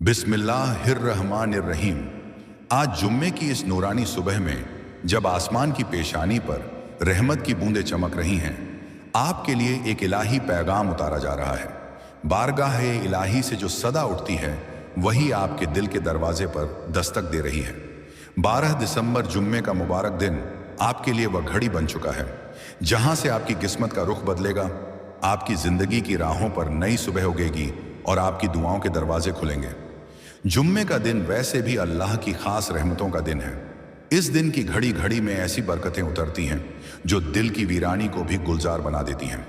बिस्मिल्लाहिर्रहमानिर्रहीम। आज जुम्मे की इस नूरानी सुबह में जब आसमान की पेशानी पर रहमत की बूंदें चमक रही हैं, आपके लिए एक इलाही पैगाम उतारा जा रहा है। बारगाह इलाही से जो सदा उठती है वही आपके दिल के दरवाजे पर दस्तक दे रही है। 12 दिसंबर जुम्मे का मुबारक दिन आपके लिए वह घड़ी बन चुका है जहां से आपकी किस्मत का रुख बदलेगा, आपकी जिंदगी की राहों पर नई सुबह उगेगी और आपकी दुआओं के दरवाजे खुलेंगे। जुम्मे का दिन वैसे भी अल्लाह की खास रहमतों का दिन है। इस दिन की घड़ी घड़ी में ऐसी बरकतें उतरती हैं जो दिल की वीरानी को भी गुलजार बना देती हैं।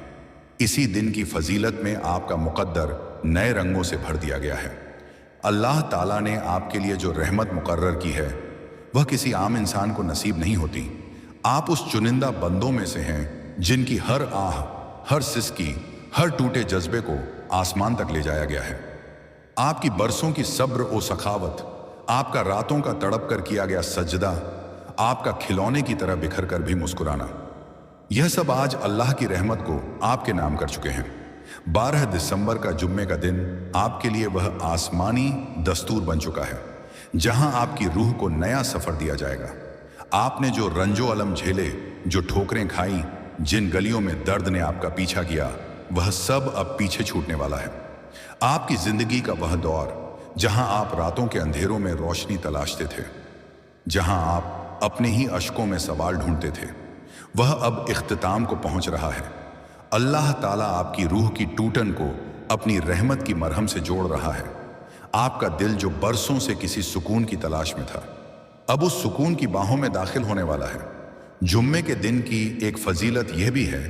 इसी दिन की फजीलत में आपका मुकद्दर नए रंगों से भर दिया गया है। अल्लाह ताला ने आपके लिए जो रहमत मुकर्रर की है वह किसी आम इंसान को नसीब नहीं होती। आप उस चुनिंदा बंदों में से हैं जिनकी हर आह, हर सिसकी, हर टूटे जज्बे को आसमान तक ले जाया गया है। आपकी बरसों की सब्र और सखावत, आपका रातों का तड़प कर किया गया सजदा, आपका खिलौने की तरह बिखर कर भी मुस्कुराना, यह सब आज अल्लाह की रहमत को आपके नाम कर चुके हैं। 12 दिसंबर का जुम्मे का दिन आपके लिए वह आसमानी दस्तूर बन चुका है जहां आपकी रूह को नया सफर दिया जाएगा। आपने जो रंजो अलम झेले, जो ठोकरें खाई, जिन गलियों में दर्द ने आपका पीछा किया, वह सब अब पीछे छूटने वाला है। आपकी जिंदगी का वह दौर जहां आप रातों के अंधेरों में रोशनी तलाशते थे, जहां आप अपने ही अश्कों में सवाल ढूंढते थे, वह अब इख्तिताम को पहुंच रहा है। अल्लाह ताला आपकी रूह की टूटन को अपनी रहमत की मरहम से जोड़ रहा है। आपका दिल जो बरसों से किसी सुकून की तलाश में था, अब उस सुकून की बाहों में दाखिल होने वाला है। जुम्मे के दिन की एक फजीलत यह भी है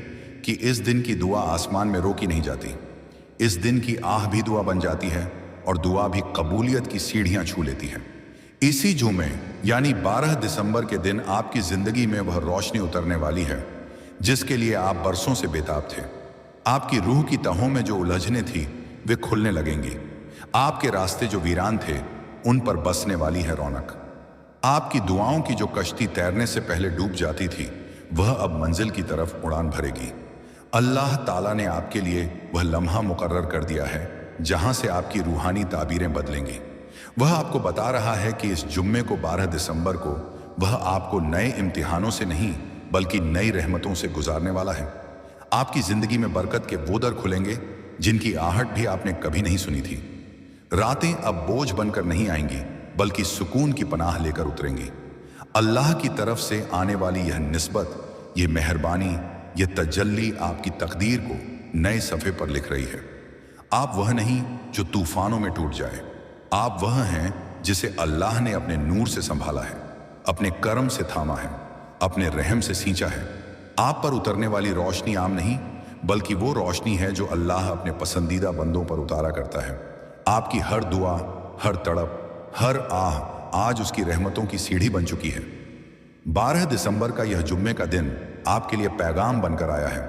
कि इस दिन की दुआ आसमान में रोकी नहीं जाती। इस दिन की आह भी दुआ बन जाती है और दुआ भी कबूलियत की सीढ़ियां छू लेती है। इसी जुम्मे यानी 12 दिसंबर के दिन आपकी जिंदगी में वह रोशनी उतरने वाली है जिसके लिए आप बरसों से बेताब थे। आपकी रूह की तहों में जो उलझने थी वे खुलने लगेंगी। आपके रास्ते जो वीरान थे उन पर बसने वाली है रौनक। आपकी दुआओं की जो कश्ती तैरने से पहले डूब जाती थी वह अब मंजिल की तरफ उड़ान भरेगी। अल्लाह ताला ने आपके लिए वह लम्हा मुकर्रर कर दिया है जहां से आपकी रूहानी ताबीरें बदलेंगी। वह आपको बता रहा है कि इस जुम्मे को 12 दिसंबर को वह आपको नए इम्तिहानों से नहीं बल्कि नई रहमतों से गुजारने वाला है। आपकी जिंदगी में बरकत के वो दर खुलेंगे जिनकी आहट भी आपने कभी नहीं सुनी थी। रातें अब बोझ बनकर नहीं आएंगी बल्कि सुकून की पनाह लेकर उतरेंगी। अल्लाह की तरफ से आने वाली यह निस्बत, ये मेहरबानी, ये तजल्ली आपकी तकदीर को नए सफ़े पर लिख रही है। आप वह नहीं जो तूफानों में टूट जाए, आप वह हैं जिसे अल्लाह ने अपने नूर से संभाला है, अपने करम से थामा है, अपने रहम से सींचा है। आप पर उतरने वाली रोशनी आम नहीं बल्कि वो रोशनी है जो अल्लाह अपने पसंदीदा बंदों पर उतारा करता है। आपकी हर दुआ, हर तड़प, हर आह आज उसकी रहमतों की सीढ़ी बन चुकी है। 12 दिसंबर का यह जुम्मे का दिन आपके लिए पैगाम बनकर आया है।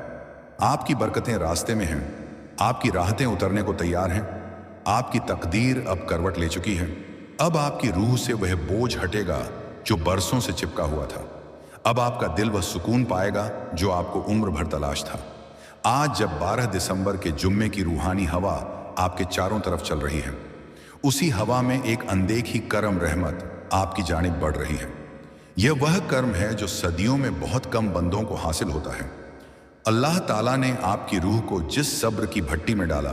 आपकी बरकतें रास्ते में हैं, आपकी राहतें उतरने को तैयार हैं। आपकी तकदीर अब करवट ले चुकी है। अब आपकी रूह से वह बोझ हटेगा जो बरसों से चिपका हुआ था। अब आपका दिल वह सुकून पाएगा जो आपको उम्र भर तलाश था। आज जब 12 दिसंबर के जुम्मे की रूहानी हवा आपके चारों तरफ चल रही है, उसी हवा में एक अनदेखी करम रहमत आपकी जानिब बढ़ रही है। यह वह कर्म है जो सदियों में बहुत कम बंदों को हासिल होता है। अल्लाह ताला ने आपकी रूह को जिस सब्र की भट्टी में डाला,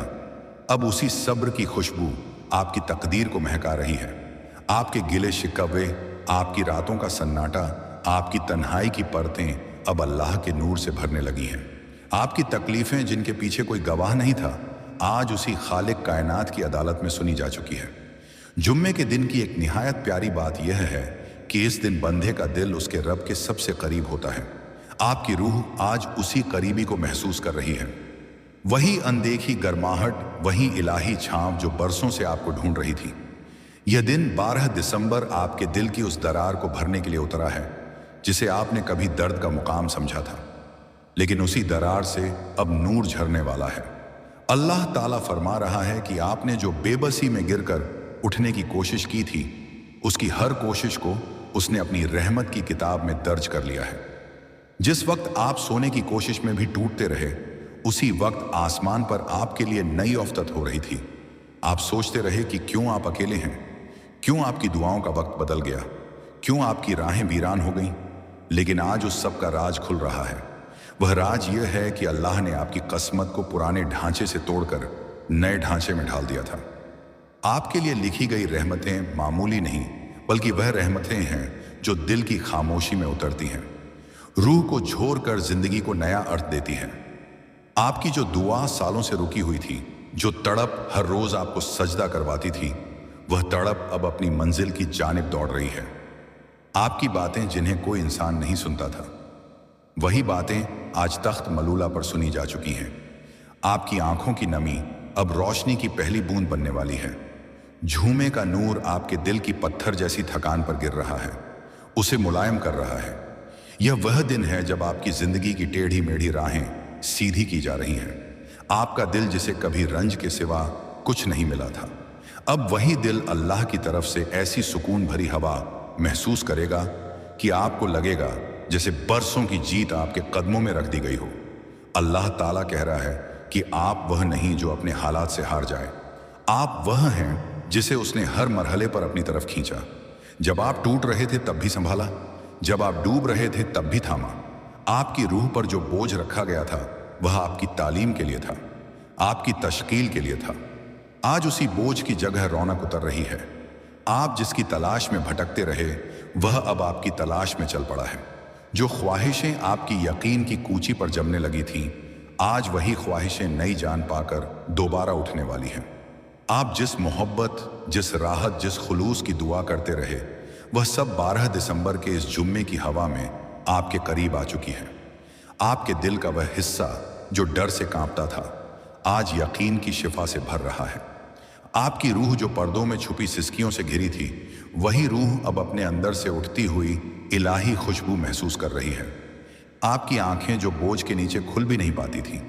अब उसी सब्र की खुशबू आपकी तकदीर को महका रही है। आपके गिले शिकवे, आपकी रातों का सन्नाटा, आपकी तन्हाई की परतें अब अल्लाह के नूर से भरने लगी हैं। आपकी तकलीफें जिनके पीछे कोई गवाह नहीं था, आज उसी खालिक कायनात की अदालत में सुनी जा चुकी है। जुम्मे के दिन की एक निहायत प्यारी बात यह है कि इस दिन बंदे का दिल उसके रब के सबसे करीब होता है। आपकी रूह आज उसी करीबी को महसूस कर रही है। वही अनदेखी गर्माहट, वही इलाही छांव जो बरसों से आपको ढूंढ रही थी। यह दिन 12 दिसंबर आपके दिल की उस दरार को भरने के लिए उतरा है जिसे आपने कभी दर्द का मुकाम समझा था, लेकिन उसी दरार से अब नूर झरने वाला है। अल्लाह ताला फरमा रहा है कि आपने जो बेबसी में गिरकर उठने की कोशिश की थी, उसकी हर कोशिश को उसने अपनी रहमत की किताब में दर्ज कर लिया है। जिस वक्त आप सोने की कोशिश में भी टूटते रहे, उसी वक्त आसमान पर आपके लिए नई आफत हो रही थी। आप सोचते रहे कि क्यों आप अकेले हैं, क्यों आपकी दुआओं का वक्त बदल गया, क्यों आपकी राहें वीरान हो गईं। लेकिन आज उस सब का राज खुल रहा है। वह राज यह है कि अल्लाह ने आपकी किस्मत को पुराने ढांचे से तोड़कर नए ढांचे में ढाल दिया था। आपके लिए लिखी गई रहमतें मामूली नहीं, बल्कि वह रहमतें हैं जो दिल की खामोशी में उतरती हैं, रूह को झोर कर जिंदगी को नया अर्थ देती हैं। आपकी जो दुआ सालों से रुकी हुई थी, जो तड़प हर रोज आपको सजदा करवाती थी, वह तड़प अब अपनी मंजिल की जानिब दौड़ रही है। आपकी बातें जिन्हें कोई इंसान नहीं सुनता था, वही बातें आज तख्त मलूला पर सुनी जा चुकी हैं। आपकी आंखों की नमी अब रोशनी की पहली बूंद बनने वाली है। झूमे का नूर आपके दिल की पत्थर जैसी थकान पर गिर रहा है, उसे मुलायम कर रहा है। यह वह दिन है जब आपकी जिंदगी की टेढ़ी मेढ़ी राहें सीधी की जा रही हैं। आपका दिल जिसे कभी रंज के सिवा कुछ नहीं मिला था, अब वही दिल अल्लाह की तरफ से ऐसी सुकून भरी हवा महसूस करेगा कि आपको लगेगा जैसे बरसों की जीत आपके कदमों में रख दी गई हो। अल्लाह ताला कह रहा है कि आप वह नहीं जो अपने हालात से हार जाए, आप वह हैं जिसे उसने हर मरहले पर अपनी तरफ खींचा। जब आप टूट रहे थे तब भी संभाला, जब आप डूब रहे थे तब भी थामा। आपकी रूह पर जो बोझ रखा गया था वह आपकी तालीम के लिए था, आपकी तश्कील के लिए था। आज उसी बोझ की जगह रौनक उतर रही है। आप जिसकी तलाश में भटकते रहे वह अब आपकी तलाश में चल पड़ा है। जो ख्वाहिशें आपकी यकीन की कूची पर जमने लगी थीं, आज वही ख्वाहिशें नई जान पाकर दोबारा उठने वाली हैं। आप जिस मोहब्बत, जिस राहत, जिस खुलूस की दुआ करते रहे, वह सब 12 दिसंबर के इस जुम्मे की हवा में आपके करीब आ चुकी है। आपके दिल का वह हिस्सा जो डर से कांपता था, आज यकीन की शिफा से भर रहा है। आपकी रूह जो पर्दों में छुपी सिसकियों से घिरी थी, वही रूह अब अपने अंदर से उठती हुई इलाही खुशबू महसूस कर रही है। आपकी आंखें जो बोझ के नीचे खुल भी नहीं पाती थीं,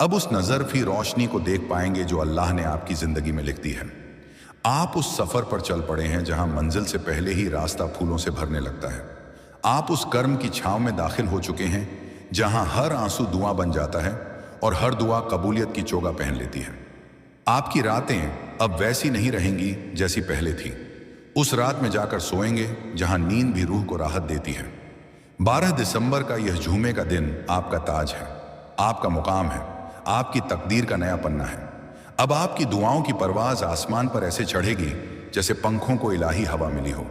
अब उस नजरफी रोशनी को देख पाएंगे जो अल्लाह ने आपकी जिंदगी में लिख दी है। आप उस सफर पर चल पड़े हैं जहां मंजिल से पहले ही रास्ता फूलों से भरने लगता है। आप उस कर्म की छांव में दाखिल हो चुके हैं जहां हर आंसू दुआ बन जाता है और हर दुआ कबूलियत की चोगा पहन लेती है। आपकी रातें अब वैसी नहीं रहेंगी जैसी पहले थी। उस रात में जाकर सोएंगे जहां नींद भी रूह को राहत देती है। 12 दिसंबर का यह झूमे का दिन आपका ताज है, आपका मुकाम है, आपकी तकदीर का नया पन्ना है। अब आपकी दुआओं की परवाज आसमान पर ऐसे चढ़ेगी जैसे पंखों को इलाही हवा मिली हो।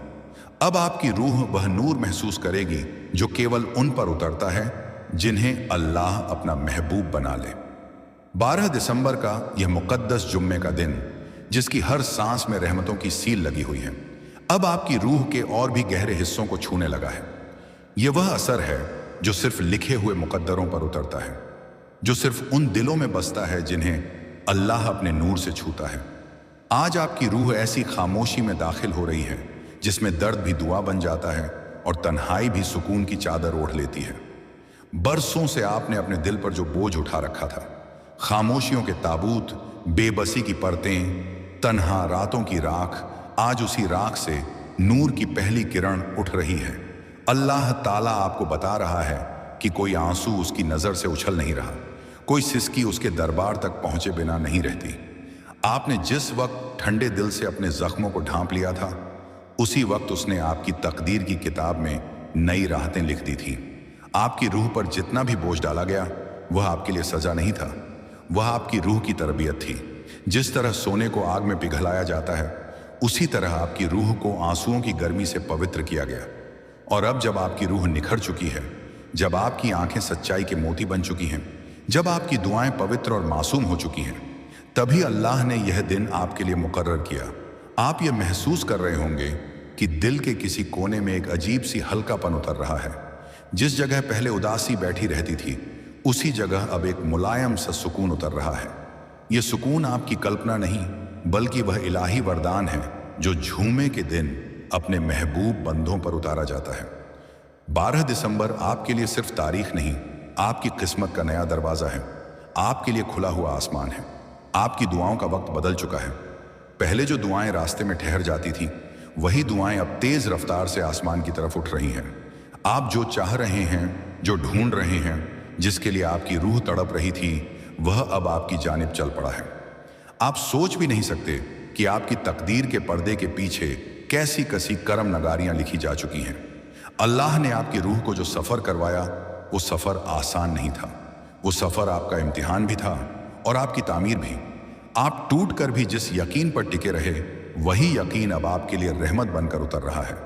अब आपकी रूह वह नूर महसूस करेगी जो केवल उन पर उतरता है जिन्हें अल्लाह अपना महबूब बना ले। 12 दिसंबर का यह मुकद्दस जुम्मे का दिन, जिसकी हर सांस में रहमतों की सील लगी हुई है, अब आपकी रूह के और भी गहरे हिस्सों को छूने लगा है। यह वह असर है जो सिर्फ लिखे हुए मुकद्दरों पर उतरता है, जो सिर्फ उन दिलों में बसता है जिन्हें अल्लाह अपने नूर से छूता है। आज आपकी रूह ऐसी खामोशी में दाखिल हो रही है जिसमें दर्द भी दुआ बन जाता है और तन्हाई भी सुकून की चादर ओढ़ लेती है। बरसों से आपने अपने दिल पर जो बोझ उठा रखा था, खामोशियों के ताबूत, बेबसी की परतें, तन्हा रातों की राख, आज उसी राख से नूर की पहली किरण उठ रही है। अल्लाह ताला आपको बता रहा है कि कोई आंसू उसकी नजर से उछल नहीं रहा, कोई सिसकी उसके दरबार तक पहुंचे बिना नहीं रहती। आपने जिस वक्त ठंडे दिल से अपने जख्मों को ढांप लिया था, उसी वक्त उसने आपकी तकदीर की किताब में नई राहतें लिख दी थी। आपकी रूह पर जितना भी बोझ डाला गया वह आपके लिए सजा नहीं था, वह आपकी रूह की तरबियत थी। जिस तरह सोने को आग में पिघलाया जाता है, उसी तरह आपकी रूह को आंसुओं की गर्मी से पवित्र किया गया। और अब जब आपकी रूह निखर चुकी है, जब आपकी आंखें सच्चाई के मोती बन चुकी हैं, जब आपकी दुआएं पवित्र और मासूम हो चुकी हैं, तभी अल्लाह ने यह दिन आपके लिए मुकर्रर किया। आप यह महसूस कर रहे होंगे कि दिल के किसी कोने में एक अजीब सी हल्कापन उतर रहा है। जिस जगह पहले उदासी बैठी रहती थी, उसी जगह अब एक मुलायम सा सुकून उतर रहा है। यह सुकून आपकी कल्पना नहीं, बल्कि वह इलाही वरदान है जो झूमे के दिन अपने महबूब बंदों पर उतारा जाता है। 12 दिसंबर आपके लिए सिर्फ तारीख नहीं, आपकी किस्मत का नया दरवाजा है, आपके लिए खुला हुआ आसमान है। आपकी दुआओं का वक्त बदल चुका है। पहले जो दुआएं रास्ते में ठहर जाती थी, वही दुआएं अब तेज रफ्तार से आसमान की तरफ उठ रही हैं। आप जो चाह रहे हैं, जो ढूंढ रहे हैं, जिसके लिए आपकी रूह तड़प रही थी, वह अब आपकी जानिब चल पड़ा है। आप सोच भी नहीं सकते कि आपकी तकदीर के पर्दे के पीछे कैसी कसी करम नगारियां लिखी जा चुकी हैं। अल्लाह ने आपकी रूह को जो सफ़र करवाया, वो सफ़र आसान नहीं था। वो सफ़र आपका इम्तिहान भी था और आपकी तामीर भी। आप टूट कर भी जिस यकीन पर टिके रहे, वही यकीन अब आपके लिए रहमत बनकर उतर रहा है।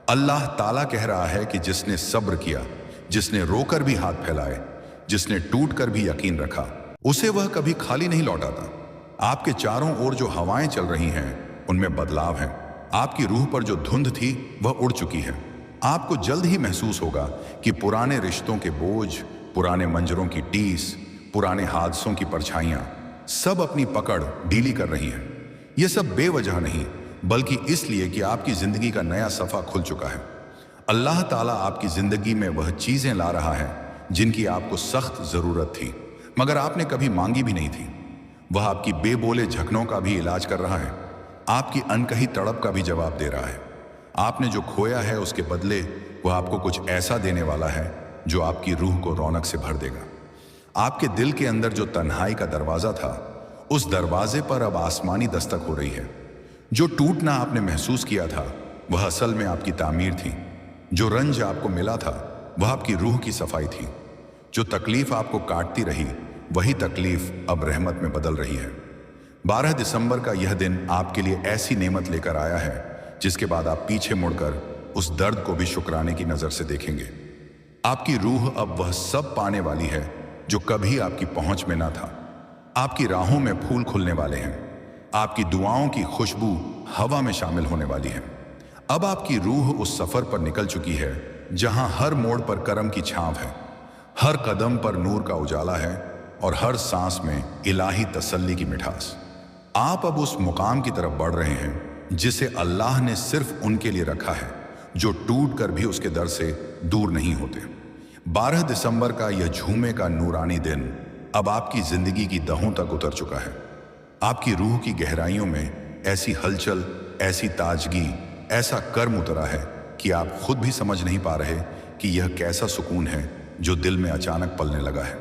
अल्लाह ताला कह रहा है कि जिसने सब्र किया, जिसने रोकर भी हाथ फैलाए, जिसने टूट कर भी यकीन रखा, उसे वह कभी खाली नहीं लौटाता। आपके चारों ओर जो हवाएं चल रही हैं, उनमें बदलाव है। आपकी रूह पर जो धुंध थी, वह उड़ चुकी है। आपको जल्द ही महसूस होगा कि पुराने रिश्तों के बोझ, पुराने मंजरों की टीस, पुराने हादसों की परछाइयां सब अपनी पकड़ ढीली कर रही हैं। ये सब बेवजह नहीं, बल्कि इसलिए कि आपकी जिंदगी का नया सफ़ा खुल चुका है। अल्लाह ताला आपकी जिंदगी में वह चीज़ें ला रहा है जिनकी आपको सख्त ज़रूरत थी, मगर आपने कभी मांगी भी नहीं थी। वह आपकी बेबोले झकनों का भी इलाज कर रहा है, आपकी अनकही तड़प का भी जवाब दे रहा है। आपने जो खोया है, उसके बदले वह आपको कुछ ऐसा देने वाला है जो आपकी रूह को रौनक से भर देगा। आपके दिल के अंदर जो तन्हाई का दरवाज़ा था, उस दरवाजे पर अब आसमानी दस्तक हो रही है। जो टूटना आपने महसूस किया था, वह असल में आपकी तामीर थी। जो रंज आपको मिला था, वह आपकी रूह की सफाई थी। जो तकलीफ आपको काटती रही, वही तकलीफ अब रहमत में बदल रही है। 12 दिसंबर का यह दिन आपके लिए ऐसी नेमत लेकर आया है जिसके बाद आप पीछे मुड़कर उस दर्द को भी शुक्राने की नज़र से देखेंगे। आपकी रूह अब वह सब पाने वाली है जो कभी आपकी पहुंच में ना था। आपकी राहों में फूल खुलने वाले हैं। आपकी दुआओं की खुशबू हवा में शामिल होने वाली है। अब आपकी रूह उस सफ़र पर निकल चुकी है जहां हर मोड़ पर करम की छांव है, हर कदम पर नूर का उजाला है और हर सांस में इलाही तसल्ली की मिठास। आप अब उस मुकाम की तरफ बढ़ रहे हैं जिसे अल्लाह ने सिर्फ उनके लिए रखा है जो टूट कर भी उसके दर से दूर नहीं होते। 12 दिसंबर का यह झूमे का नूरानी दिन अब आपकी जिंदगी की दहों तक उतर चुका है। आपकी रूह की गहराइयों में ऐसी हलचल, ऐसी ताजगी, ऐसा कर्म उतरा है कि आप खुद भी समझ नहीं पा रहे कि यह कैसा सुकून है जो दिल में अचानक पलने लगा है।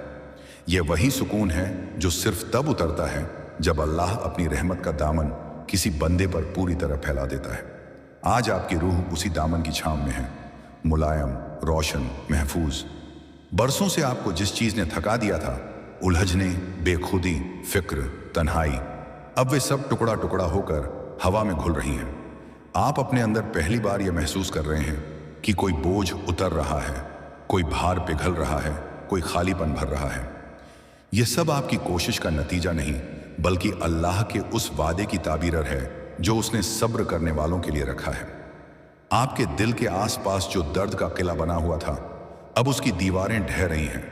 यह वही सुकून है जो सिर्फ तब उतरता है जब अल्लाह अपनी रहमत का दामन किसी बंदे पर पूरी तरह फैला देता है। आज आपकी रूह उसी दामन की छांव में है, मुलायम, रोशन, महफूज। बरसों से आपको जिस चीज़ ने थका दिया था, उलझने, बेखुदी, फिक्र, तन्हाई, अब वे सब टुकड़ा टुकड़ा होकर हवा में घुल रही हैं। आप अपने अंदर पहली बार यह महसूस कर रहे हैं कि कोई बोझ उतर रहा है, कोई भार पिघल रहा है, कोई खालीपन भर रहा है। यह सब आपकी कोशिश का नतीजा नहीं, बल्कि अल्लाह के उस वादे की ताबीर है जो उसने सब्र करने वालों के लिए रखा है। आपके दिल के आसपास जो दर्द का किला बना हुआ था, अब उसकी दीवारें ढह रही हैं।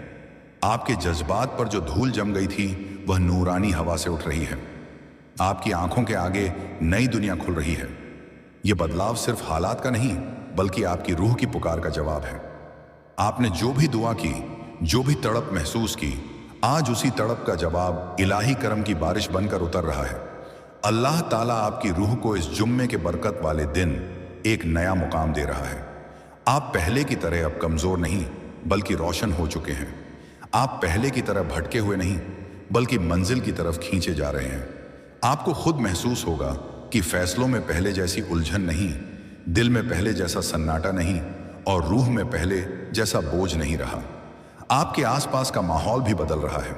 आपके जज्बात पर जो धूल जम गई थी, वह नूरानी हवा से उठ रही है। आपकी आंखों के आगे नई दुनिया खुल रही है। यह बदलाव सिर्फ हालात का नहीं, बल्कि आपकी रूह की पुकार का जवाब है। आपने जो भी दुआ की, जो भी तड़प महसूस की, आज उसी तड़प का जवाब इलाही करम की बारिश बनकर उतर रहा है। अल्लाह ताला आपकी रूह को इस जुम्मे के बरकत वाले दिन एक नया मुकाम दे रहा है। आप पहले की तरह अब कमज़ोर नहीं, बल्कि रोशन हो चुके हैं। आप पहले की तरह भटके हुए नहीं, बल्कि मंजिल की तरफ खींचे जा रहे हैं। आपको खुद महसूस होगा कि फैसलों में पहले जैसी उलझन नहीं, दिल में पहले जैसा सन्नाटा नहीं और रूह में पहले जैसा बोझ नहीं रहा। आपके आसपास का माहौल भी बदल रहा है,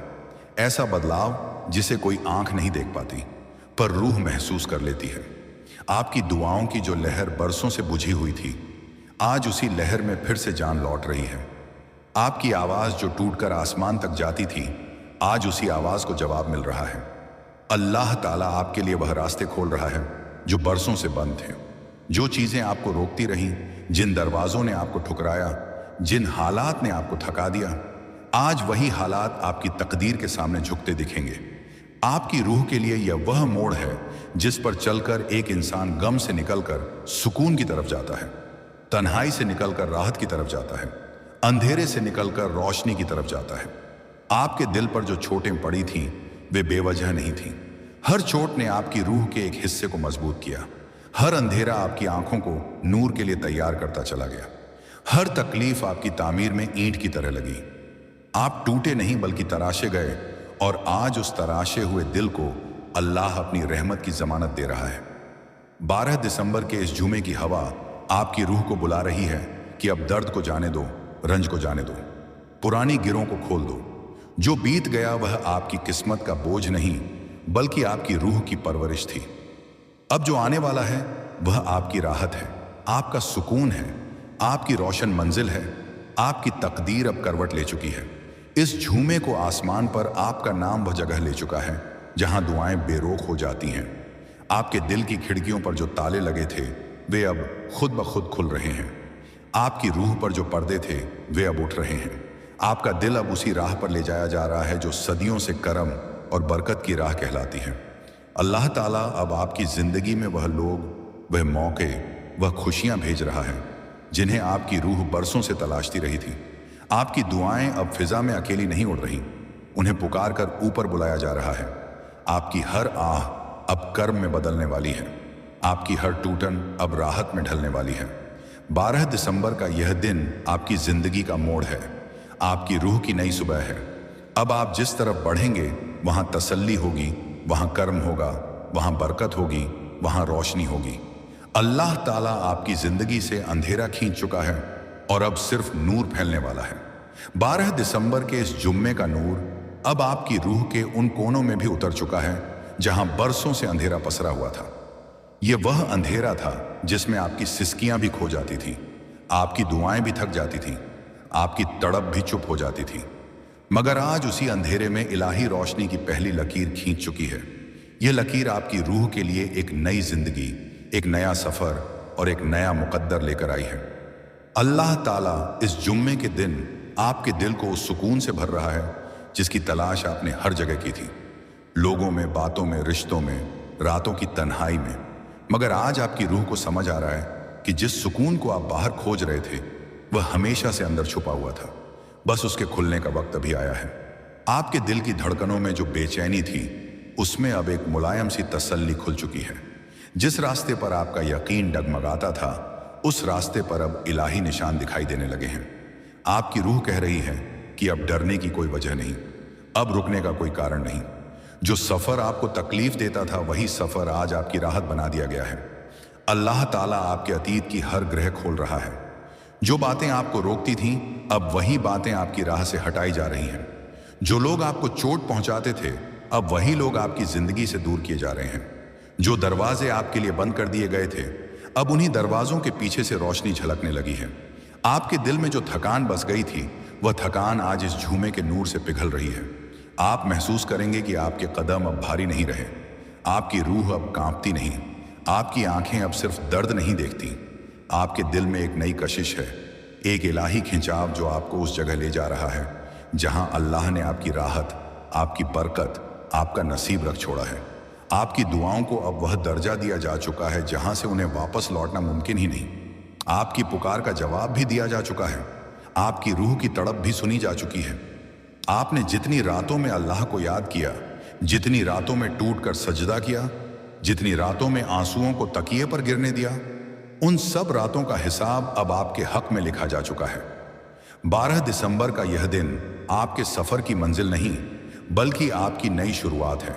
ऐसा बदलाव जिसे कोई आंख नहीं देख पाती, पर रूह महसूस कर लेती है। आपकी दुआओं की जो लहर बरसों से बुझी हुई थी, आज उसी लहर में फिर से जान लौट रही है। आपकी आवाज़ जो टूटकर आसमान तक जाती थी, आज उसी आवाज़ को जवाब मिल रहा है। अल्लाह ताला आपके लिए वह रास्ते खोल रहा है जो बरसों से बंद थे। जो चीज़ें आपको रोकती रहीं, जिन दरवाज़ों ने आपको ठुकराया, जिन हालात ने आपको थका दिया, आज वही हालात आपकी तकदीर के सामने झुकते दिखेंगे। आपकी रूह के लिए यह वह मोड़ है जिस पर चलकर एक इंसान गम से निकलकर सुकून की तरफ जाता है, तन्हाई से निकलकर राहत की तरफ जाता है, अंधेरे से निकलकर रोशनी की तरफ जाता है। आपके दिल पर जो चोटें पड़ी थीं, वे बेवजह नहीं थीं। हर चोट ने आपकी रूह के एक हिस्से को मजबूत किया। हर अंधेरा आपकी आंखों को नूर के लिए तैयार करता चला गया। हर तकलीफ आपकी तामीर में ईंट की तरह लगी। आप टूटे नहीं, बल्कि तराशे गए, और आज उस तराशे हुए दिल को अल्लाह अपनी रहमत की जमानत दे रहा है। 12 दिसंबर के इस जुमे की हवा आपकी रूह को बुला रही है कि अब दर्द को जाने दो, रंज को जाने दो, पुरानी गिरों को खोल दो। जो बीत गया वह आपकी किस्मत का बोझ नहीं बल्कि आपकी रूह की परवरिश थी। अब जो आने वाला है वह आपकी राहत है, आपका सुकून है, आपकी रोशन मंजिल है। आपकी तकदीर अब करवट ले चुकी है। इस झूमे को आसमान पर आपका नाम वह जगह ले चुका है जहां दुआएं बेरोक हो जाती हैं। आपके दिल की खिड़कियों पर जो ताले लगे थे वे अब खुद ब खुद खुल रहे हैं। आपकी रूह पर जो पर्दे थे वे अब उठ रहे हैं। आपका दिल अब उसी राह पर ले जाया जा रहा है जो सदियों से करम और बरकत की राह कहलाती है। अल्लाह ताला अब आपकी जिंदगी में वह लोग, वह मौके, वह खुशियां भेज रहा है जिन्हें आपकी रूह बरसों से तलाशती रही थी। आपकी दुआएं अब फिजा में अकेली नहीं उड़ रही, उन्हें पुकार कर ऊपर बुलाया जा रहा है। आपकी हर आह अब कर्म में बदलने वाली है, आपकी हर टूटन अब राहत में ढलने वाली है। 12 दिसंबर का यह दिन आपकी जिंदगी का मोड़ है, आपकी रूह की नई सुबह है। अब आप जिस तरफ बढ़ेंगे वहां तसल्ली होगी, वहां कर्म होगा, वहां बरकत होगी, वहां रोशनी होगी। अल्लाह ताला आपकी जिंदगी से अंधेरा खींच चुका है और अब सिर्फ नूर फैलने वाला है। 12 दिसंबर के इस जुम्मे का नूर अब आपकी रूह के उन कोनों में भी उतर चुका है जहां बरसों से अंधेरा पसरा हुआ था। यह वह अंधेरा था जिसमें आपकी सिसकियां भी खो जाती थीं, आपकी दुआएं भी थक जाती थीं, आपकी तड़प भी चुप हो जाती थी। मगर आज उसी अंधेरे में इलाही रोशनी की पहली लकीर खींच चुकी है। यह लकीर आपकी रूह के लिए एक नई जिंदगी, एक नया सफर और एक नया मुकद्दर लेकर आई है। अल्लाह ताला इस जुम्मे के दिन आपके दिल को उस सुकून से भर रहा है जिसकी तलाश आपने हर जगह की थी, लोगों में, बातों में, रिश्तों में, रातों की तन्हाई में। मगर आज आपकी रूह को समझ आ रहा है कि जिस सुकून को आप बाहर खोज रहे थे वह हमेशा से अंदर छुपा हुआ था, बस उसके खुलने का वक्त अभी आया है। आपके दिल की धड़कनों में जो बेचैनी थी उसमें अब एक मुलायम सी तसल्ली खुल चुकी है। जिस रास्ते पर आपका यकीन डगमगाता था उस रास्ते पर अब इलाही निशान दिखाई देने लगे हैं। आपकी रूह कह रही है कि अब डरने की कोई वजह नहीं, अब रुकने का कोई कारण नहीं। जो सफर आपको तकलीफ देता था वही सफर आज आपकी राहत बना दिया गया है। अल्लाह ताला आपके अतीत की हर ग्रह खोल रहा है। जो बातें आपको रोकती थीं अब वही बातें आपकी राह से हटाई जा रही हैं। जो लोग आपको चोट पहुंचाते थे अब वही लोग आपकी जिंदगी से दूर किए जा रहे हैं। जो दरवाजे आपके लिए बंद कर दिए गए थे अब उन्हीं दरवाजों के पीछे से रोशनी झलकने लगी है। आपके दिल में जो थकान बस गई थी वह थकान आज इस झूमे के नूर से पिघल रही है। आप महसूस करेंगे कि आपके कदम अब भारी नहीं रहे, आपकी रूह अब कांपती नहीं, आपकी आंखें अब सिर्फ दर्द नहीं देखती। आपके दिल में एक नई कशिश है, एक इलाही खिंचाव जो आपको उस जगह ले जा रहा है जहां अल्लाह ने आपकी राहत, आपकी बरकत, आपका नसीब रख छोड़ा है। आपकी दुआओं को अब वह दर्जा दिया जा चुका है जहां से उन्हें वापस लौटना मुमकिन ही नहीं। आपकी पुकार का जवाब भी दिया जा चुका है, आपकी रूह की तड़प भी सुनी जा चुकी है। आपने जितनी रातों में अल्लाह को याद किया, जितनी रातों में टूट कर सजदा किया, जितनी रातों में आंसुओं को तकिए पर गिरने दिया, उन सब रातों का हिसाब अब आपके हक में लिखा जा चुका है। 12 दिसंबर का यह दिन आपके सफर की मंजिल नहीं बल्कि आपकी नई शुरुआत है।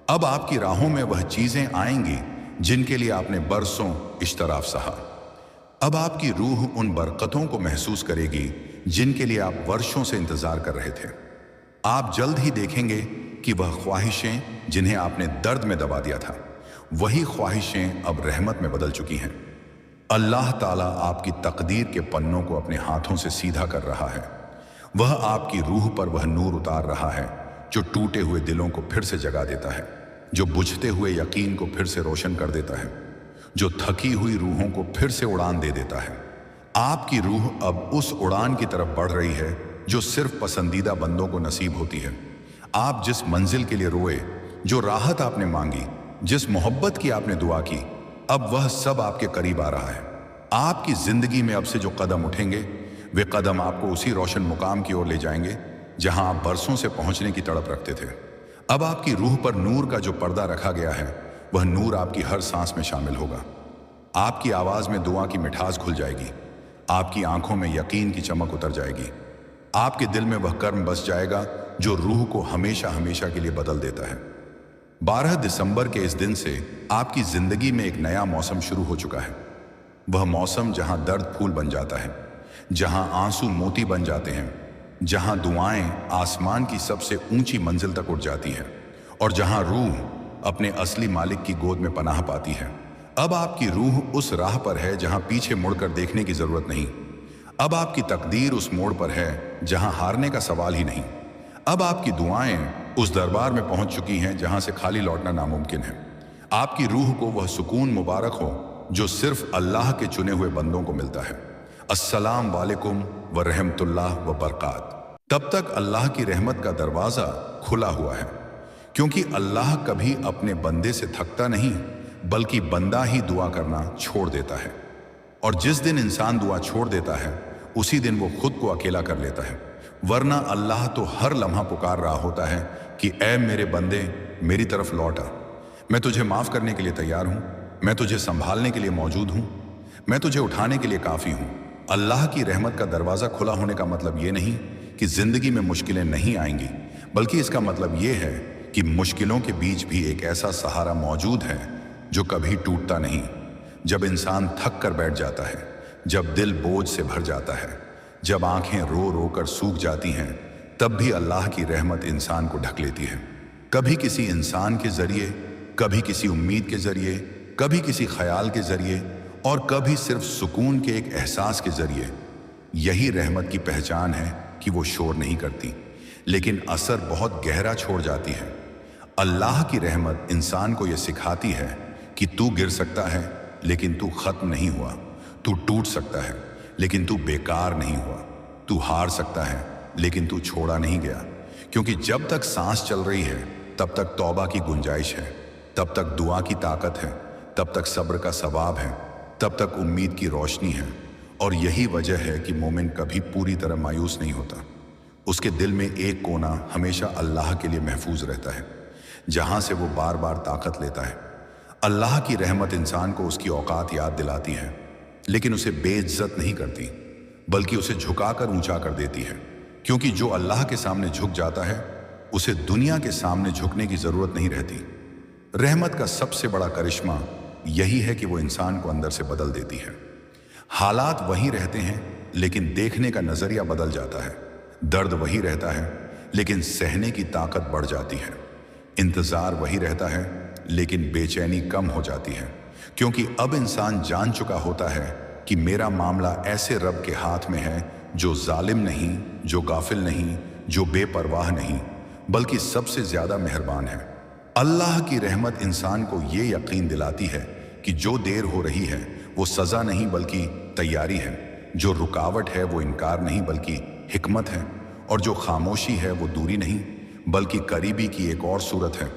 अब आपकी राहों में वह चीजें आएंगी जिनके लिए आपने बरसों इश्तराफ सहा। अब आपकी रूह उन बरकतों को महसूस करेगी जिनके लिए आप वर्षों से इंतजार कर रहे थे। आप जल्द ही देखेंगे कि वह ख्वाहिशें जिन्हें आपने दर्द में दबा दिया था वही ख्वाहिशें अब रहमत में बदल चुकी हैं। अल्लाह ताला आपकी तकदीर के पन्नों को अपने हाथों से सीधा कर रहा है। वह आपकी रूह पर वह नूर उतार रहा है जो टूटे हुए दिलों को फिर से जगा देता है, जो बुझते हुए यकीन को फिर से रोशन कर देता है, जो थकी हुई रूहों को फिर से उड़ान दे देता है। आपकी रूह अब उस उड़ान की तरफ बढ़ रही है जो सिर्फ पसंदीदा बंदों को नसीब होती है। आप जिस मंजिल के लिए रोए, जो राहत आपने मांगी, जिस मोहब्बत की आपने दुआ की, अब वह सब आपके करीब आ रहा है। आपकी जिंदगी में अब से जो कदम उठेंगे वे कदम आपको उसी रोशन मुकाम की ओर ले जाएंगे जहां आप बरसों से पहुंचने की तड़प रखते थे। अब आपकी रूह पर नूर का जो पर्दा रखा गया है वह नूर आपकी हर सांस में शामिल होगा। आपकी आवाज में दुआ की मिठास घुल जाएगी, आपकी आंखों में यकीन की चमक उतर जाएगी, आपके दिल में वह कर्म बस जाएगा जो रूह को हमेशा हमेशा के लिए बदल देता है। 12 दिसंबर के इस दिन से आपकी जिंदगी में एक नया मौसम शुरू हो चुका है। वह मौसम जहां दर्द फूल बन जाता है, जहां आंसू मोती बन जाते हैं, जहां दुआएं आसमान की सबसे ऊंची मंजिल तक उठ जाती हैं और जहां रूह अपने असली मालिक की गोद में पनाह पाती है। अब आपकी रूह उस राह पर है जहां पीछे मुड़कर देखने की जरूरत नहीं। अब आपकी तकदीर उस मोड़ पर है जहां हारने का सवाल ही नहीं। अब आपकी दुआएं उस दरबार में पहुंच चुकी हैं जहां से खाली लौटना नामुमकिन है। आपकी रूह को वह सुकून मुबारक हो जो सिर्फ अल्लाह के चुने हुए बंदों को मिलता है। अस्सलाम वालेकुम व रहमतुल्लाह व बरकात। तब तक अल्लाह की रहमत का दरवाज़ा खुला हुआ है, क्योंकि अल्लाह कभी अपने बंदे से थकता नहीं, बल्कि बंदा ही दुआ करना छोड़ देता है। और जिस दिन इंसान दुआ छोड़ देता है उसी दिन वो खुद को अकेला कर लेता है। वरना अल्लाह तो हर लम्हा पुकार रहा होता है कि ऐ मेरे बंदे, मेरी तरफ लौट आ। मैं तुझे माफ़ करने के लिए तैयार हूँ, मैं तुझे संभालने के लिए मौजूद हूँ, मैं तुझे उठाने के लिए काफ़ी हूँ। अल्लाह की रहमत का दरवाज़ा खुला होने का मतलब ये नहीं कि ज़िंदगी में मुश्किलें नहीं आएंगी, बल्कि इसका मतलब ये है कि मुश्किलों के बीच भी एक ऐसा सहारा मौजूद है जो कभी टूटता नहीं। जब इंसान थक कर बैठ जाता है, जब दिल बोझ से भर जाता है, जब आंखें रो रो कर सूख जाती हैं, तब भी अल्लाह की रहमत इंसान को ढक लेती है। कभी किसी इंसान के जरिए, कभी किसी उम्मीद के जरिए, कभी किसी ख्याल के जरिए और कभी सिर्फ सुकून के एक एहसास के जरिए। यही रहमत की पहचान है कि वो शोर नहीं करती, लेकिन असर बहुत गहरा छोड़ जाती है। अल्लाह की रहमत इंसान को यह सिखाती है कि तू गिर सकता है लेकिन तू खत्म नहीं हुआ, तू टूट सकता है लेकिन तू बेकार नहीं हुआ, तू हार सकता है लेकिन तू छोड़ा नहीं गया। क्योंकि जब तक सांस चल रही है तब तक तौबा की गुंजाइश है, तब तक दुआ की ताकत है, तब तक सब्र का सवाब है, तब तक उम्मीद की रोशनी है। और यही वजह है कि मोमिन कभी पूरी तरह मायूस नहीं होता। उसके दिल में एक कोना हमेशा अल्लाह के लिए महफूज रहता है, जहां से वो बार बार ताकत लेता है। अल्लाह की रहमत इंसान को उसकी औकात याद दिलाती है, लेकिन उसे बेइज्जत नहीं करती, बल्कि उसे झुकाकर ऊंचा कर देती है। क्योंकि जो अल्लाह के सामने झुक जाता है उसे दुनिया के सामने झुकने की जरूरत नहीं रहती। रहमत का सबसे बड़ा करिश्मा यही है कि वो इंसान को अंदर से बदल देती है। हालात वही रहते हैं लेकिन देखने का नजरिया बदल जाता है। दर्द वही रहता है लेकिन सहने की ताकत बढ़ जाती है। इंतजार वही रहता है लेकिन बेचैनी कम हो जाती है, क्योंकि अब इंसान जान चुका होता है कि मेरा मामला ऐसे रब के हाथ में है जो जालिम नहीं, जो गाफिल नहीं, जो बेपरवाह नहीं, बल्कि सबसे ज्यादा मेहरबान है। अल्लाह की रहमत इंसान को ये यकीन दिलाती है कि जो देर हो रही है वो सजा नहीं बल्कि तैयारी है, जो रुकावट है वो इनकार नहीं बल्कि हिकमत है, और जो खामोशी है वो दूरी नहीं बल्कि करीबी की एक और सूरत है।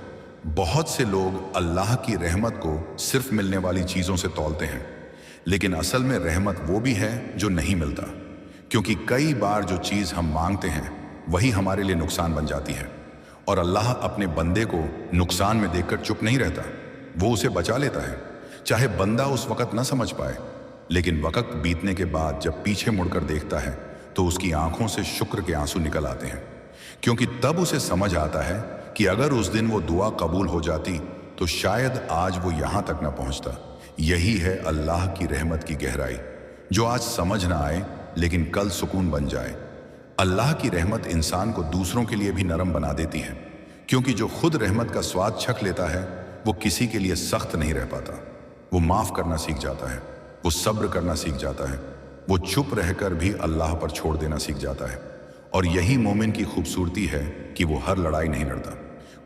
बहुत से लोग अल्लाह की रहमत को सिर्फ मिलने वाली चीज़ों से तौलते हैं, लेकिन असल में रहमत वो भी है जो नहीं मिलता, क्योंकि कई बार जो चीज़ हम मांगते हैं वही हमारे लिए नुकसान बन जाती है। और अल्लाह अपने बंदे को नुकसान में देखकर चुप नहीं रहता, वो उसे बचा लेता है। चाहे बंदा उस वक़्त न समझ पाए, लेकिन वक़्त बीतने के बाद जब पीछे मुड़कर देखता है तो उसकी आंखों से शुक्र के आंसू निकल आते हैं, क्योंकि तब उसे समझ आता है कि अगर उस दिन वो दुआ कबूल हो जाती तो शायद आज वो यहाँ तक न पहुँचता। यही है अल्लाह की रहमत की गहराई, जो आज समझ ना आए लेकिन कल सुकून बन जाए। अल्लाह की रहमत इंसान को दूसरों के लिए भी नरम बना देती है, क्योंकि जो खुद रहमत का स्वाद चख लेता है वो किसी के लिए सख्त नहीं रह पाता। वो माफ़ करना सीख जाता है, वो सब्र करना सीख जाता है, वो चुप रहकर भी अल्लाह पर छोड़ देना सीख जाता है। और यही मोमिन की खूबसूरती है कि वो हर लड़ाई नहीं लड़ता।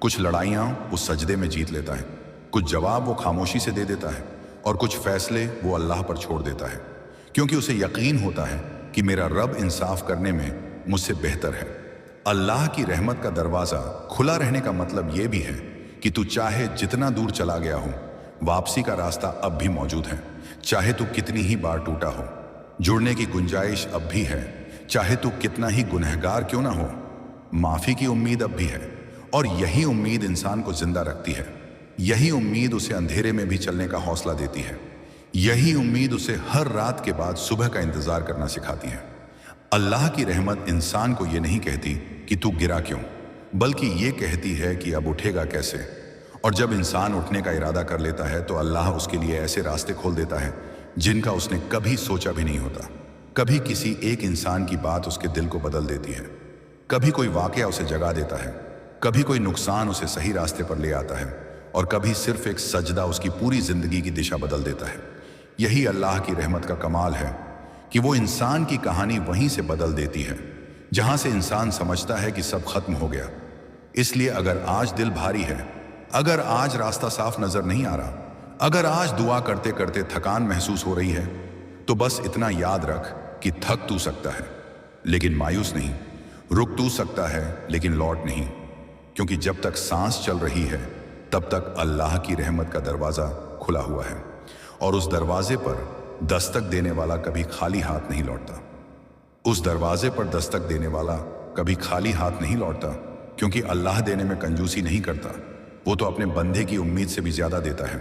कुछ लड़ाइयाँ वो सजदे में जीत लेता है, कुछ जवाब वो खामोशी से दे देता है, और कुछ फैसले वो अल्लाह पर छोड़ देता है, क्योंकि उसे यकीन होता है कि मेरा रब इंसाफ करने में मुझसे बेहतर है। अल्लाह की रहमत का दरवाज़ा खुला रहने का मतलब ये भी है कि तू चाहे जितना दूर चला गया हो, वापसी का रास्ता अब भी मौजूद है। चाहे तू कितनी ही बार टूटा हो, जुड़ने की गुंजाइश अब भी है। चाहे तू कितना ही गुनहगार क्यों ना हो, माफ़ी की उम्मीद अब भी है। और यही उम्मीद इंसान को जिंदा रखती है। यही उम्मीद उसे अंधेरे में भी चलने का हौसला देती है। यही उम्मीद उसे हर रात के बाद सुबह का इंतज़ार करना सिखाती है। अल्लाह की रहमत इंसान को ये नहीं कहती कि तू गिरा क्यों, बल्कि ये कहती है कि अब उठेगा कैसे। اور جب انسان اٹھنے کا ارادہ کر لیتا ہے تو اللہ اس کے لیے ایسے راستے کھول دیتا ہے جن کا اس نے کبھی سوچا بھی نہیں ہوتا۔ کبھی کسی ایک انسان کی بات اس کے دل کو بدل دیتی ہے، کبھی کوئی واقعہ اسے جگا دیتا ہے، کبھی کوئی نقصان اسے صحیح راستے پر لے آتا ہے، اور کبھی صرف ایک سجدہ اس کی پوری زندگی کی دشا بدل دیتا ہے۔ یہی اللہ کی رحمت کا کمال ہے کہ وہ انسان کی کہانی وہیں سے بدل دیتی ہے جہاں سے انسان سمجھتا ہے کہ سب ختم ہو گیا۔ اس لیے اگر آج دل بھاری ہے، اگر آج راستہ صاف نظر نہیں آ رہا، اگر آج دعا کرتے کرتے تھکان محسوس ہو رہی ہے، تو بس اتنا یاد رکھ کہ تھک تو سکتا ہے لیکن مایوس نہیں، رک تو سکتا ہے لیکن لوٹ نہیں، کیونکہ جب تک سانس چل رہی ہے تب تک اللہ کی رحمت کا دروازہ کھلا ہوا ہے، اور اس دروازے پر دستک دینے والا کبھی خالی ہاتھ نہیں لوٹتا۔ اس دروازے پر دستک دینے والا کبھی خالی ہاتھ نہیں لوٹتا، کیونکہ اللہ دینے میں کنجوسی نہیں کرتا، وہ تو اپنے بندے کی امید سے بھی زیادہ دیتا ہے۔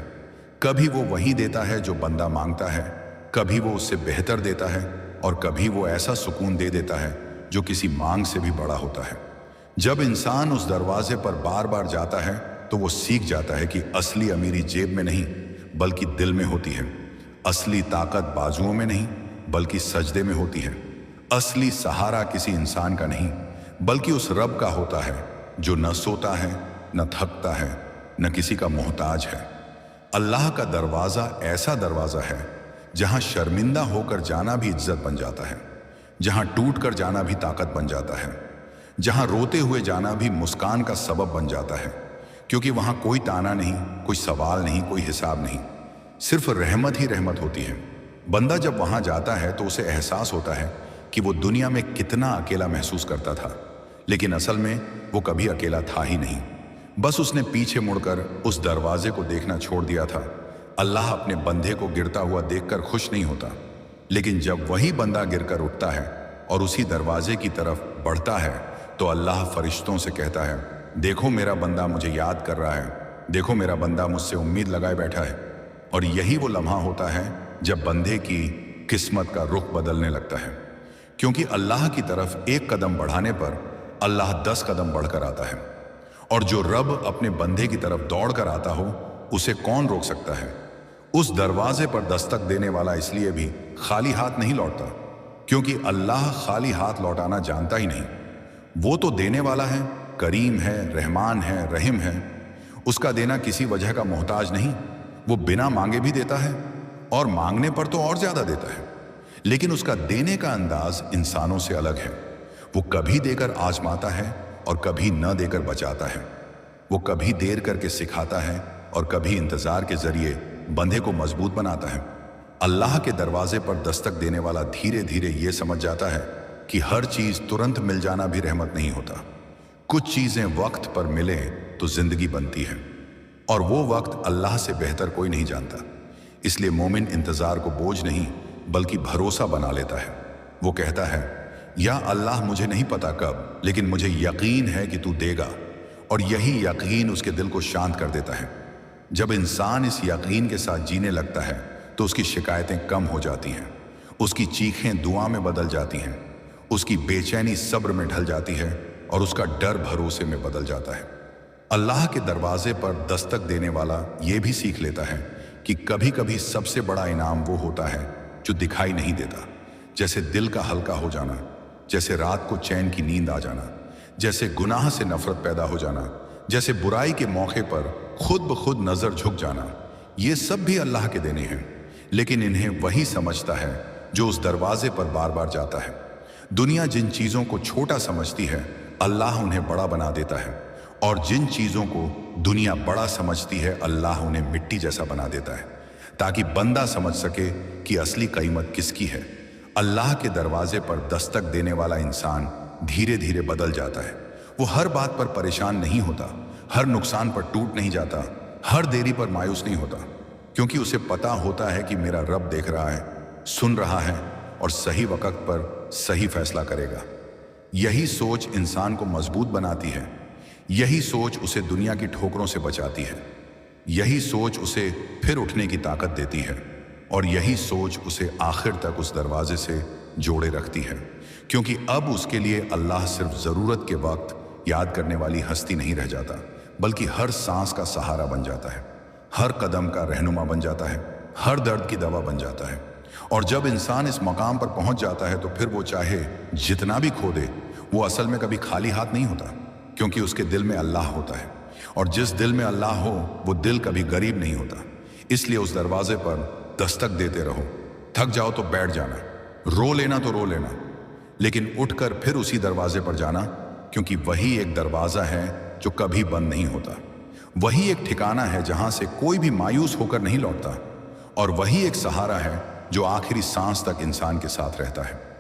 کبھی وہ وہی دیتا ہے جو بندہ مانگتا ہے، کبھی وہ اس سے بہتر دیتا ہے، اور کبھی وہ ایسا سکون دے دیتا ہے جو کسی مانگ سے بھی بڑا ہوتا ہے۔ جب انسان اس دروازے پر بار بار جاتا ہے تو وہ سیکھ جاتا ہے کہ اصلی امیری جیب میں نہیں بلکہ دل میں ہوتی ہے، اصلی طاقت بازوؤں میں نہیں بلکہ سجدے میں ہوتی ہے، اصلی سہارا کسی انسان کا نہیں بلکہ اس رب کا ہوتا ہے جو نہ سوتا ہے، نہ تھکتا ہے، نہ کسی کا محتاج ہے۔ اللہ کا دروازہ ایسا دروازہ ہے جہاں شرمندہ ہو کر جانا بھی عزت بن جاتا ہے، جہاں ٹوٹ کر جانا بھی طاقت بن جاتا ہے، جہاں روتے ہوئے جانا بھی مسکان کا سبب بن جاتا ہے، کیونکہ وہاں کوئی تانا نہیں، کوئی سوال نہیں، کوئی حساب نہیں، صرف رحمت ہی رحمت ہوتی ہے۔ بندہ جب وہاں جاتا ہے تو اسے احساس ہوتا ہے کہ وہ دنیا میں کتنا اکیلا محسوس کرتا تھا، لیکن اصل میں وہ کبھی اکیلا تھا ہی نہیں، بس اس نے پیچھے مڑ کر اس دروازے کو دیکھنا چھوڑ دیا تھا۔ اللہ اپنے بندے کو گرتا ہوا دیکھ کر خوش نہیں ہوتا، لیکن جب وہی بندہ گر کر اٹھتا ہے اور اسی دروازے کی طرف بڑھتا ہے تو اللہ فرشتوں سے کہتا ہے، دیکھو میرا بندہ مجھے یاد کر رہا ہے، دیکھو میرا بندہ مجھ سے امید لگائے بیٹھا ہے۔ اور یہی وہ لمحہ ہوتا ہے جب بندے کی قسمت کا رخ بدلنے لگتا ہے، کیونکہ اللہ کی طرف ایک قدم بڑھانے پر اللہ 10 قدم بڑھ کر آتا ہے، اور جو رب اپنے بندے کی طرف دوڑ کر آتا ہو اسے کون روک سکتا ہے؟ اس دروازے پر دستک دینے والا اس لیے بھی خالی ہاتھ نہیں لوٹتا کیونکہ اللہ خالی ہاتھ لوٹانا جانتا ہی نہیں۔ وہ تو دینے والا ہے، کریم ہے، رحمان ہے، رحیم ہے، اس کا دینا کسی وجہ کا محتاج نہیں، وہ بنا مانگے بھی دیتا ہے اور مانگنے پر تو اور زیادہ دیتا ہے، لیکن اس کا دینے کا انداز انسانوں سے الگ ہے۔ وہ کبھی دے کر آزماتا ہے اور کبھی نہ دے کر بچاتا ہے، وہ کبھی دیر کر کے سکھاتا ہے اور کبھی انتظار کے ذریعے بندے کو مضبوط بناتا ہے۔ اللہ کے دروازے پر دستک دینے والا دھیرے دھیرے یہ سمجھ جاتا ہے کہ ہر چیز ترنت مل جانا بھی رحمت نہیں ہوتا، کچھ چیزیں وقت پر ملے تو زندگی بنتی ہے، اور وہ وقت اللہ سے بہتر کوئی نہیں جانتا۔ اس لیے مومن انتظار کو بوجھ نہیں بلکہ بھروسہ بنا لیتا ہے۔ وہ کہتا ہے، یا اللہ مجھے نہیں پتا کب، لیکن مجھے یقین ہے کہ تو دے گا، اور یہی یقین اس کے دل کو شانت کر دیتا ہے۔ جب انسان اس یقین کے ساتھ جینے لگتا ہے تو اس کی شکایتیں کم ہو جاتی ہیں، اس کی چیخیں دعا میں بدل جاتی ہیں، اس کی بے چینی صبر میں ڈھل جاتی ہے، اور اس کا ڈر بھروسے میں بدل جاتا ہے۔ اللہ کے دروازے پر دستک دینے والا یہ بھی سیکھ لیتا ہے کہ کبھی کبھی سب سے بڑا انعام وہ ہوتا ہے جو دکھائی نہیں دیتا، جیسے دل کا ہلکا ہو جانا، جیسے رات کو چین کی نیند آ جانا، جیسے گناہ سے نفرت پیدا ہو جانا، جیسے برائی کے موقع پر خود بخود نظر جھک جانا۔ یہ سب بھی اللہ کے دینے ہیں، لیکن انہیں وہی سمجھتا ہے جو اس دروازے پر بار بار جاتا ہے۔ دنیا جن چیزوں کو چھوٹا سمجھتی ہے اللہ انہیں بڑا بنا دیتا ہے، اور جن چیزوں کو دنیا بڑا سمجھتی ہے اللہ انہیں مٹی جیسا بنا دیتا ہے، تاکہ بندہ سمجھ سکے کہ اصلی قیمت کس کی ہے۔ اللہ کے دروازے پر دستک دینے والا انسان دھیرے دھیرے بدل جاتا ہے۔ وہ ہر بات پر پریشان نہیں ہوتا، ہر نقصان پر ٹوٹ نہیں جاتا، ہر دیری پر مایوس نہیں ہوتا، کیونکہ اسے پتا ہوتا ہے کہ میرا رب دیکھ رہا ہے، سن رہا ہے، اور صحیح وقت پر صحیح فیصلہ کرے گا۔ یہی سوچ انسان کو مضبوط بناتی ہے، یہی سوچ اسے دنیا کی ٹھوکروں سے بچاتی ہے، یہی سوچ اسے پھر اٹھنے کی طاقت دیتی ہے، اور یہی سوچ اسے آخر تک اس دروازے سے جوڑے رکھتی ہے، کیونکہ اب اس کے لیے اللہ صرف ضرورت کے وقت یاد کرنے والی ہستی نہیں رہ جاتا बल्कि हर सांस का सहारा बन जाता है, हर कदम का रहनुमा बन जाता है, हर दर्द की दवा बन जाता है। और जब इंसान इस मकाम पर पहुंच जाता है तो फिर वो चाहे जितना भी खो दे, वो असल में कभी खाली हाथ नहीं होता, क्योंकि उसके दिल में अल्लाह होता है। और जिस दिल में अल्लाह हो वो दिल कभी गरीब नहीं होता। इसलिए उस दरवाजे पर दस्तक देते रहो। थक जाओ तो बैठ जाना, रो लेना तो रो लेना, लेकिन उठकर फिर उसी दरवाजे पर जाना, क्योंकि वही एक दरवाजा है जो कभी बंद नहीं होता। वही एक ठिकाना है जहां से कोई भी मायूस होकर नहीं लौटता। और वही एक सहारा है जो आखिरी सांस तक इंसान के साथ रहता है।